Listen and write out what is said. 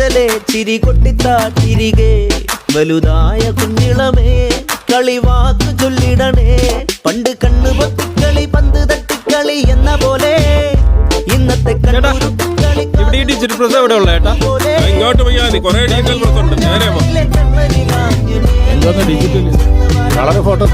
മുതലേ ചിരി കൊട്ടിത്താ തിരികെ വലുതായ കുഞ്ഞിളമേ കളിവാക്ക് ചൊല്ലിടണേ പണ്ട് കണ്ണു പൊത്തിക്കളി പന്ത് തട്ടിക്കളി എന്ന പോലെ ഇന്നത്തെ ഇങ്ങോട്ട് ഡിജിറ്റൽ കളർ ഫോട്ടോ